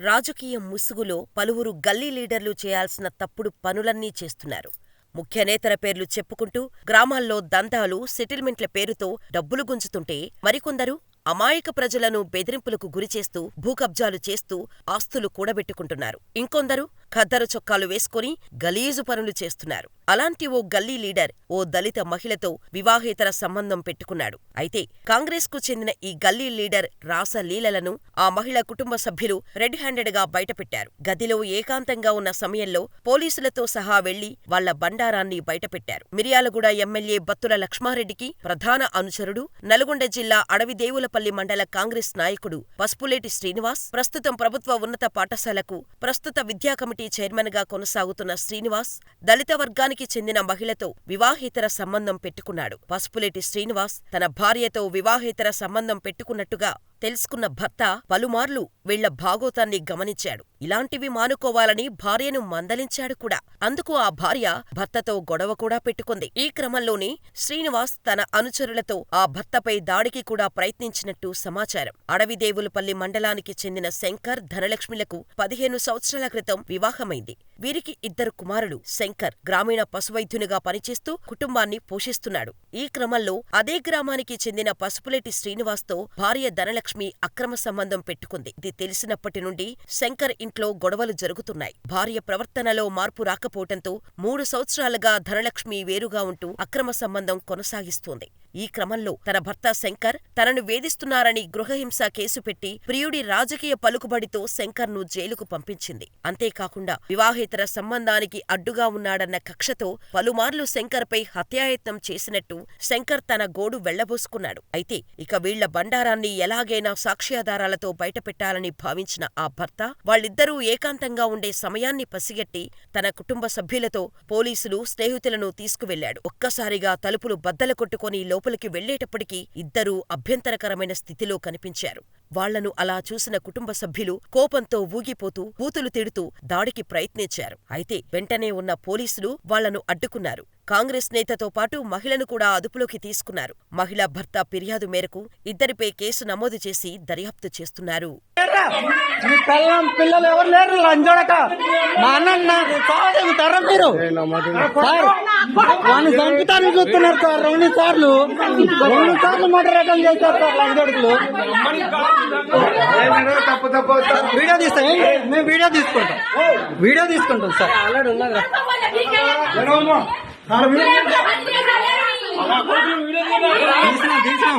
రాజకీయ ముసుగులో పలువురు గల్లీ లీడర్లు చేయాల్సిన తప్పుడు పనులన్నీ చేస్తున్నారు. ముఖ్య నేతల పేర్లు చెప్పుకుంటూ గ్రామాల్లో దందాలు, సెటిల్మెంట్ల పేరుతో డబ్బులు గుంజుతుంటే మరికొందరు అమాయక ప్రజలను బెదిరింపులకు గురిచేస్తూ భూకబ్జాలు చేస్తూ ఆస్తులు కూడబెట్టుకుంటున్నారు. ఇంకొందరు ఖద్దరు చొక్కాలు వేసుకుని గలీజు పనులు చేస్తున్నారు. అలాంటి ఓ గల్లీ లీడర్ ఓ దళిత మహిళతో వివాహేతర సంబంధం పెట్టుకున్నాడు. అయితే కాంగ్రెస్ కు చెందిన ఈ గల్లీ లీడర్ రాసలీలలను ఆ మహిళ కుటుంబ సభ్యులు రెడ్ హ్యాండెడ్ గా బయటపెట్టారు. గదిలో ఏకాంతంగా ఉన్న సమయంలో పోలీసులతో సహా వెళ్లి వాళ్ల బండారాన్ని బయటపెట్టారు. మిర్యాలగూడ ఎమ్మెల్యే బత్తుల లక్ష్మారెడ్డికి ప్రధాన అనుచరుడు, నల్గొండ జిల్లా అడవిదేవులపల్లి మండల కాంగ్రెస్ నాయకుడు పసుపులేటి శ్రీనివాస్, ప్రస్తుతం ప్రభుత్వ ఉన్నత పాఠశాలకు ప్రస్తుత విద్యా కమిటీ చైర్మన్ గా కొనసాగుతున్న శ్రీనివాస్ దళిత వర్గానికి చెందిన మహిళతో వివాహేతర సంబంధం పెట్టుకున్నాడు. పసుపులేటి శ్రీనివాస్ తన భార్యతో వివాహేతర సంబంధం పెట్టుకున్నట్టుగా తెలుసుకున్న భర్త పలుమార్లు వీళ్ల భాగోతాన్ని గమనించాడు. ఇలాంటివి మానుకోవాలని భార్యను మందలించాడు కూడా. అందుకు ఆ భార్య భర్తతో గొడవ కూడా పెట్టుకుంది. ఈ క్రమంలోనే శ్రీనివాస్ తన అనుచరులతో ఆ భర్తపై దాడికి కూడా ప్రయత్నించినట్టు సమాచారం. అడవిదేవులపల్లి మండలానికి చెందిన శంకర్, ధనలక్ష్మిలకు 15 సంవత్సరాల క్రితం వివాహమైంది. వీరికి 2 కుమారులు. శంకర్ గ్రామీణ పశువైద్యునిగా పనిచేస్తూ కుటుంబాన్ని పోషిస్తున్నాడు. ఈ క్రమంలో అదే గ్రామానికి చెందిన పసుపులేటి శ్రీనివాస్తో భార్య ధనలక్ష్మి అక్రమ సంబంధం పెట్టుకుంది. ఇది తెలిసినప్పటి నుండి శంకర్ ఇంట్లో గొడవలు జరుగుతున్నాయి. భార్య ప్రవర్తనలో మార్పు రాకపోవటంతో 3 సంవత్సరాలుగా ధనలక్ష్మి వేరుగా ఉంటూ అక్రమ సంబంధం కొనసాగిస్తోంది. ఈ క్రమంలో తన భర్త శంకర్ తనను వేధిస్తున్నారని గృహహింస కేసు పెట్టి ప్రియుడి రాజకీయ పలుకుబడితో శంకర్ను జైలుకు పంపించింది. అంతేకాకుండా వివాహేతర సంబంధానికి అడ్డుగా ఉన్నాడన్న కక్షతో పలుమార్లు శంకర్పై హత్యాయత్నం చేసినట్టు శంకర్ తన గోడు వెళ్లబోసుకున్నాడు. అయితే ఇక వీళ్ల బండారాన్ని ఎలాగైనా సాక్ష్యాధారాలతో బయటపెట్టాలని భావించిన ఆ భర్త వాళ్ళిద్దరూ ఏకాంతంగా ఉండే సమయాన్ని పసిగట్టి తన కుటుంబ సభ్యులతో పోలీసులు, స్నేహితులను తీసుకువెళ్లాడు. ఒక్కసారిగా తలుపులు బద్దలు కొట్టుకొని లోపలికి వెళ్లేటప్పటికీ ఇద్దరూ అభ్యంతరకరమైన స్థితిలో కనిపించారు. వాళ్లను అలా చూసిన కుటుంబ సభ్యులు కోపంతో ఊగిపోతూ బూతులు తిడుతూ దాడికి ప్రయత్నించారు. అయితే వెంటనే ఉన్న పోలీసులు వాళ్లను అడ్డుకున్నారు. కాంగ్రెస్ నేతతో పాటు మహిళను కూడా అదుపులోకి తీసుకున్నారు. మహిళ భర్త ఫిర్యాదు మేరకు ఇద్దరిపై కేసు నమోదు చేసి దర్యాప్తు చేస్తున్నారు. పిల్లలు ఎవరు లేరు లంజోడక మా అన్న తరం మీరు వాళ్ళు చంపుతారని చూస్తున్నారు సార్. 2 సార్లు మోటరేటం చేశారు సార్ లంజోడుకులు. వీడియో తీస్తాం, మేము వీడియో తీసుకుంటాం సార్. అలాంటి ఉన్నదా తీసినా